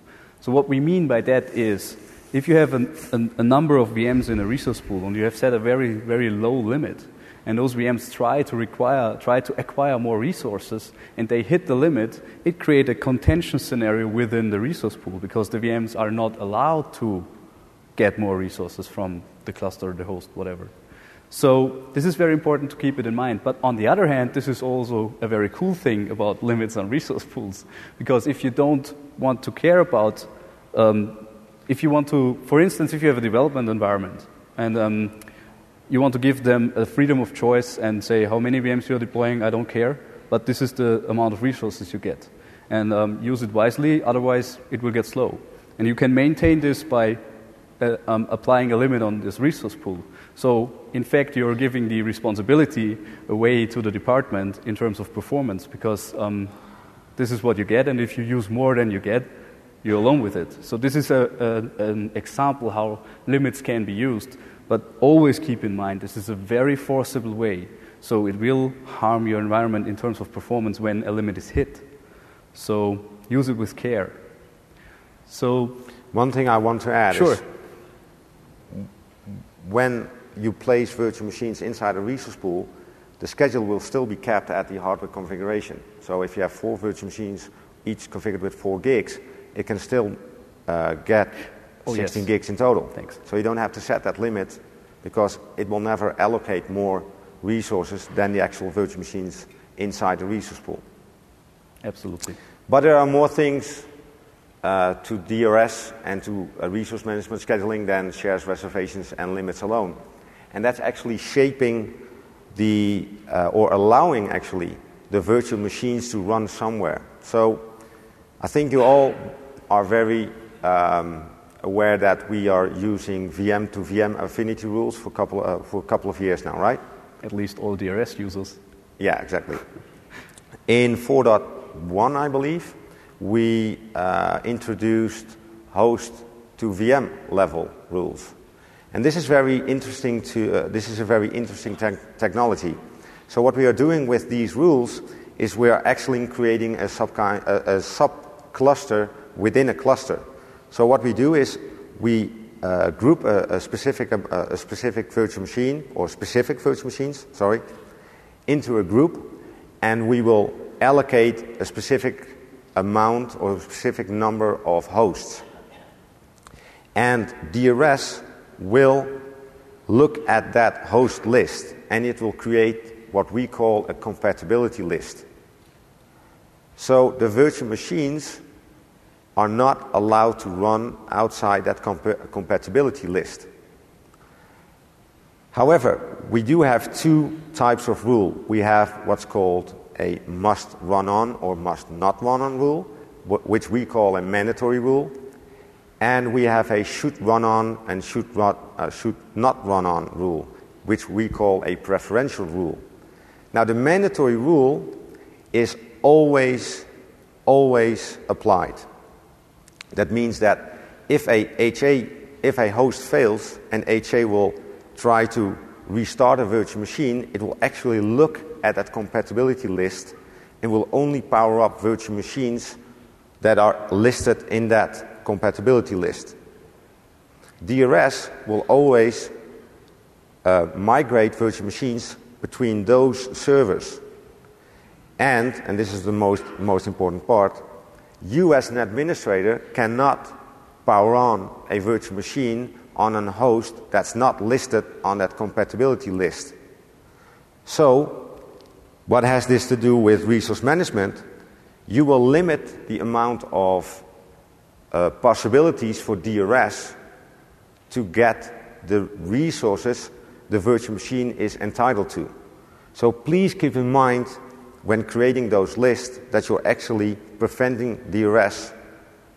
So what we mean by that is, if you have a number of VMs in a resource pool and you have set a very, very low limit, and those VMs try to acquire more resources, and they hit the limit, it creates a contention scenario within the resource pool because the VMs are not allowed to get more resources from the cluster, the host, whatever. So this is very important to keep it in mind. But on the other hand, this is also a very cool thing about limits on resource pools, because if you don't want to care about, if you want to, for instance, if you have a development environment and you want to give them a freedom of choice and say how many VMs you're deploying, I don't care, but this is the amount of resources you get. And use it wisely, otherwise it will get slow. And you can maintain this by applying a limit on this resource pool. So, in fact, you're giving the responsibility away to the department in terms of performance, because this is what you get, and if you use more than you get, you're alone with it. So this is an example how limits can be used, but always keep in mind this is a very forcible way, so it will harm your environment in terms of performance when a limit is hit. So use it with care. So one thing I want to add is when you place virtual machines inside a resource pool, the schedule will still be kept at the hardware configuration. So if you have 4 virtual machines, each configured with 4 gigs, it can still get 16 gigs in total. Thanks. So you don't have to set that limit, because it will never allocate more resources than the actual virtual machines inside the resource pool. Absolutely. But there are more things to DRS and to resource management scheduling than shares, reservations, and limits alone. And that's actually shaping or allowing actually the virtual machines to run somewhere. So I think you all are very aware that we are using VM to VM affinity rules for a couple of years now, right? At least all DRS users. Yeah, exactly. In 4.1, I believe, we introduced host to VM level rules, and this is very interesting. This is a very interesting technology. So what we are doing with these rules is we are actually creating a sub-cluster within a cluster. So what we do is we group a specific virtual machine, or specific virtual machines, into a group, and we will allocate a specific amount or a specific number of hosts. And DRS will look at that host list, and it will create what we call a compatibility list. So the virtual machines are not allowed to run outside that compatibility list. However, we do have two types of rule. We have what's called a must run on or must not run on rule, which we call a mandatory rule. And we have a should run on and should not run on rule, which we call a preferential rule. Now, the mandatory rule is always applied. That means that if a host fails and HA will try to restart a virtual machine, it will actually look at that compatibility list and will only power up virtual machines that are listed in that compatibility list. DRS will always migrate virtual machines between those servers. And this is the most important part, you as an administrator cannot power on a virtual machine on a host that's not listed on that compatibility list. So, what has this to do with resource management? You will limit the amount of possibilities for DRS to get the resources the virtual machine is entitled to. So please keep in mind when creating those lists that you're actually preventing DRS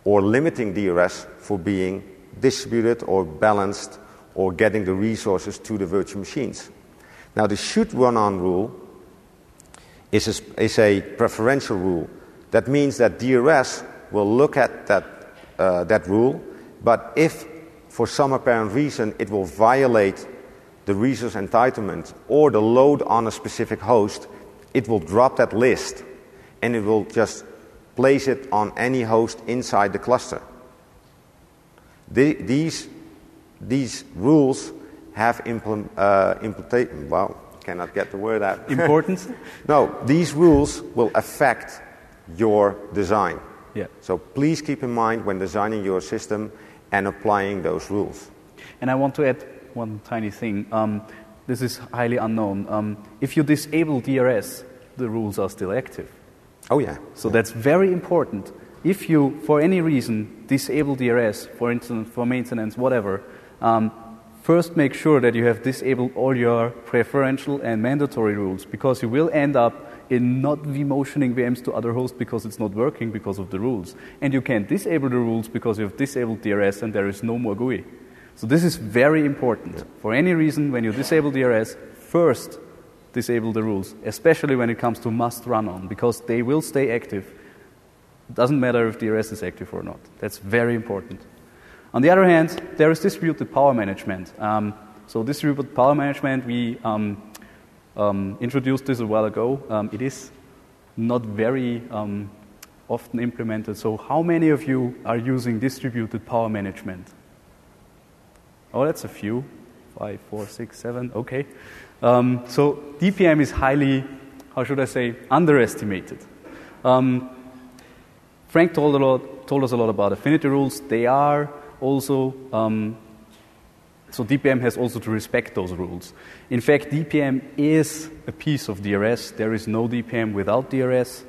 or limiting DRS for being distributed or balanced or getting the resources to the virtual machines. Now the should run on rule is a preferential rule. That means that DRS will look at that rule, but if for some apparent reason it will violate the resource entitlement or the load on a specific host, it will drop that list and it will just place it on any host inside the cluster. These rules have implementation. Wow, cannot get the word out. Importance? No, these rules will affect your design. Yeah. So please keep in mind when designing your system and applying those rules. And I want to add one tiny thing. This is highly unknown. If you disable DRS, the rules are still active. Oh yeah. So that's very important. If you, for any reason, disable DRS, for instance, for maintenance, whatever, first make sure that you have disabled all your preferential and mandatory rules, because you will end up in not vMotioning VMs to other hosts because it's not working because of the rules. And you can't disable the rules because you have disabled DRS and there is no more GUI. So this is very important. Yeah. For any reason, when you disable DRS, first disable the rules, especially when it comes to must run on, because they will stay active. It doesn't matter if DRS is active or not. That's very important. On the other hand, there is distributed power management. So distributed power management, we introduced this a while ago. It is not very often implemented. So how many of you are using distributed power management? Oh, that's a few. 5, 4, 6, 7. Okay. So DPM is highly, how should I say, underestimated. Frank told us a lot about affinity rules. They are also, so DPM has also to respect those rules. In fact, DPM is a piece of DRS. There is no DPM without DRS.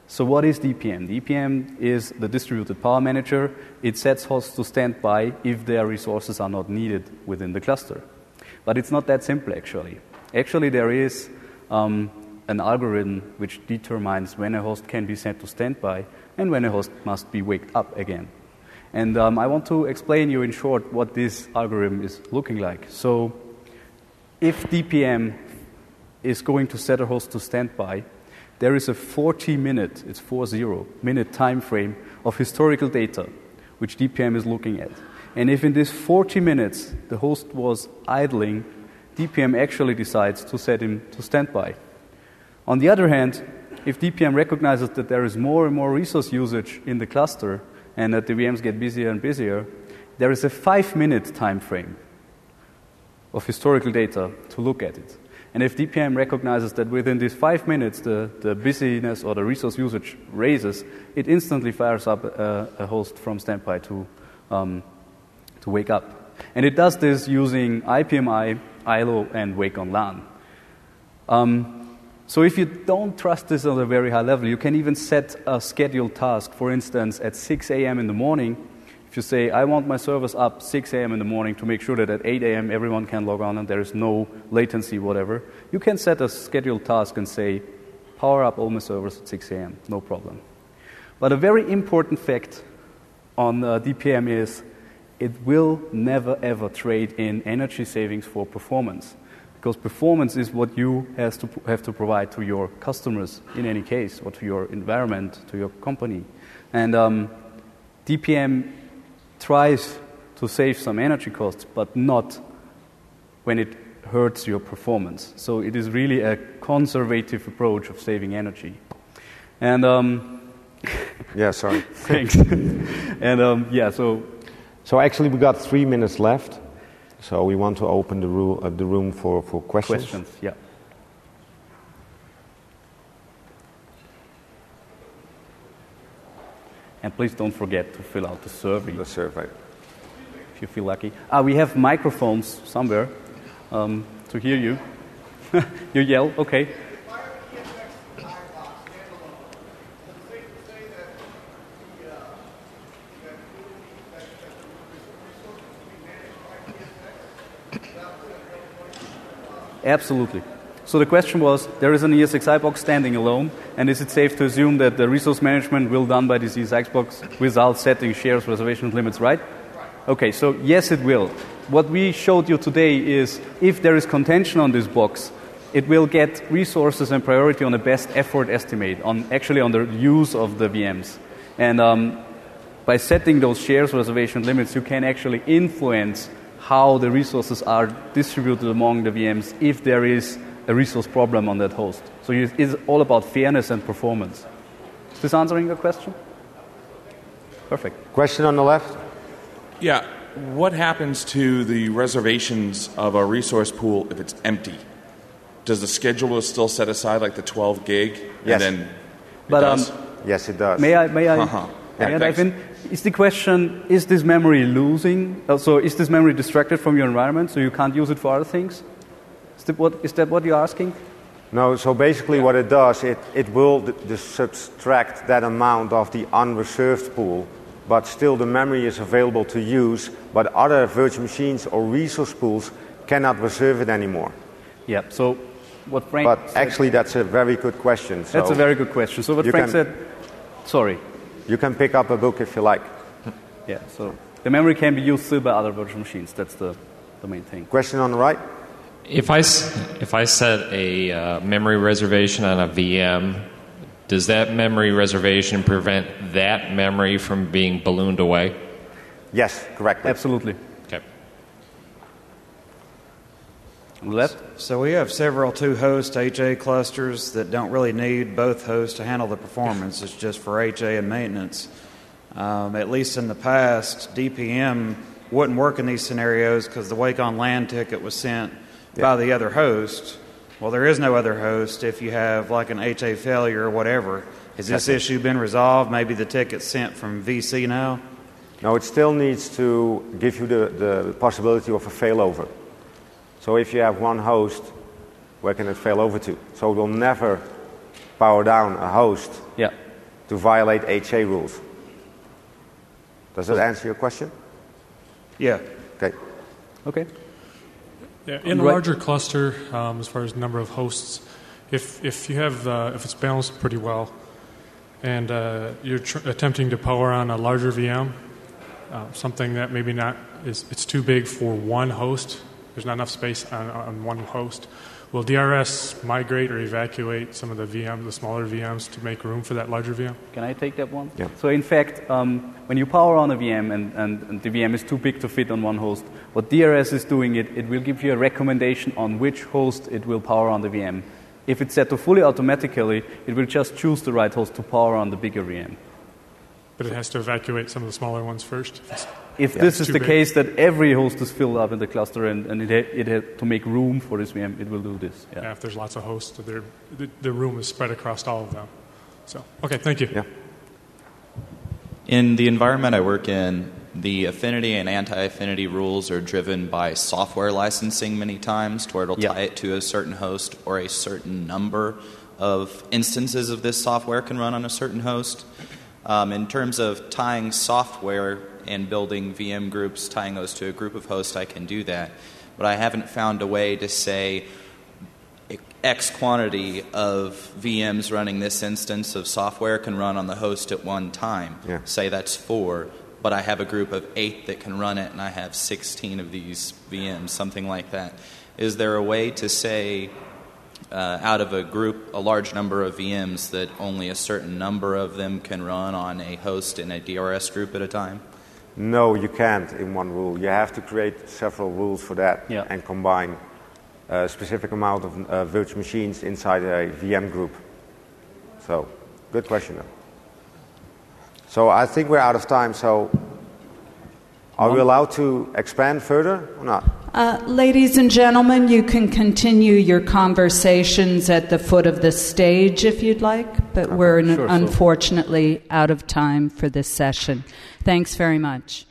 So what is DPM? DPM is the distributed power manager. It sets hosts to standby if their resources are not needed within the cluster. But it's not that simple, actually. Actually, there is an algorithm which determines when a host can be set to standby and when a host must be waked up again. And I want to explain you in short what this algorithm is looking like. So if DPM is going to set a host to standby, there is a 40-minute, it's 40-minute time frame of historical data, which DPM is looking at. And if in this 40 minutes the host was idling, DPM actually decides to set him to standby. On the other hand, if DPM recognizes that there is more and more resource usage in the cluster and that the VMs get busier and busier, there is a 5-minute time frame of historical data to look at it. And if DPM recognizes that within these 5 minutes the busyness or the resource usage raises, it instantly fires up a host from standby to wake up. And it does this using IPMI, ILO, and wake on LAN. So if you don't trust this on a very high level, you can even set a scheduled task, for instance, at 6 a.m. in the morning. If you say, I want my servers up 6 a.m. in the morning to make sure that at 8 a.m. everyone can log on and there is no latency, whatever, you can set a scheduled task and say, power up all my servers at 6 a.m., no problem. But a very important fact on DPM is it will never, ever trade in energy savings for performance. Because performance is what you have to provide to your customers in any case, or to your environment, to your company. And DPM tries to save some energy costs, but not when it hurts your performance. So it is really a conservative approach of saving energy. And yeah, sorry. Thanks. And So actually we got 3 minutes left. So we want to open the room for questions. Questions, yeah. And please don't forget to fill out the survey. The survey. If you feel lucky. We have microphones somewhere to hear you. You yell, okay. Absolutely. So the question was, there is an ESXi box standing alone, and is it safe to assume that the resource management will be done by this ESX box without setting shares, reservation limits, right? Okay, so yes, it will. What we showed you today is if there is contention on this box, it will get resources and priority on the best effort estimate, on the use of the VMs. And by setting those shares, reservation limits, you can actually influence how the resources are distributed among the VMs if there is a resource problem on that host. So it's all about fairness and performance. Is this answering your question? Perfect. Question on the left? Yeah. What happens to the reservations of a resource pool if it's empty? Does the scheduler still set aside like the 12 gig? Yes. And then but, does? Yes, it does. May I dive in? Is the question, is this memory losing? So is this memory distracted from your environment so you can't use it for other things? Is that what you're asking? No, so basically what it does, it will subtract that amount of the unreserved pool, but still the memory is available to use, but other virtual machines or resource pools cannot reserve it anymore. Yeah, so what Frank But said, actually that's a very good question. So that's a very good question. So what Frank said, sorry. You can pick up a book if you like. Yeah, so the memory can be used still by other virtual machines. That's the main thing. Question on the right? If I set a memory reservation on a VM, does that memory reservation prevent that memory from being ballooned away? Yes, correctly. Absolutely. Okay. Left? So we have several two-host HA clusters that don't really need both hosts to handle the performance. It's just for HA and maintenance. At least in the past, DPM wouldn't work in these scenarios because the wake on LAN ticket was sent by the other host. Well, there is no other host if you have like an HA failure or whatever. Has this issue been resolved? Maybe the ticket's sent from VC now? No, it still needs to give you the possibility of a failover. So if you have one host, where can it fail over to? So it will never power down a host to violate HA rules. Does that answer your question? Yeah. Okay. Okay. Yeah, in a larger cluster, as far as number of hosts, if you have if it's balanced pretty well, and you're attempting to power on a larger VM, something that maybe not is it's too big for one host. There's not enough space on one host. Will DRS migrate or evacuate some of the VMs, the smaller VMs, to make room for that larger VM? Can I take that one? Yeah. So in fact, when you power on a VM and the VM is too big to fit on one host, what DRS is doing, it will give you a recommendation on which host it will power on the VM. If it's set to fully automatically, it will just choose the right host to power on the bigger VM. But it has to evacuate some of the smaller ones first? If this is the case that every host is filled up in the cluster and it had to make room for this VM, it will do this. Yeah, if there's lots of hosts, the room is spread across all of them. So, okay, thank you. Yeah. In the environment I work in, the affinity and anti-affinity rules are driven by software licensing many times, to where it'll tie it to a certain host or a certain number of instances of this software can run on a certain host. In terms of tying software and building VM groups, tying those to a group of hosts, I can do that. But I haven't found a way to say X quantity of VMs running this instance of software can run on the host at one time. Yeah. Say that's 4, but I have a group of 8 that can run it, and I have 16 of these VMs, something like that. Is there a way to say out of a group, a large number of VMs, that only a certain number of them can run on a host in a DRS group at a time? No, you can't in one rule. You have to create several rules for that and combine a specific amount of virtual machines inside a VM group. So, good question though. So I think we're out of time, so are we allowed to expand further or not? Ladies and gentlemen, you can continue your conversations at the foot of the stage if you'd like, but we're unfortunately out of time for this session. Thanks very much.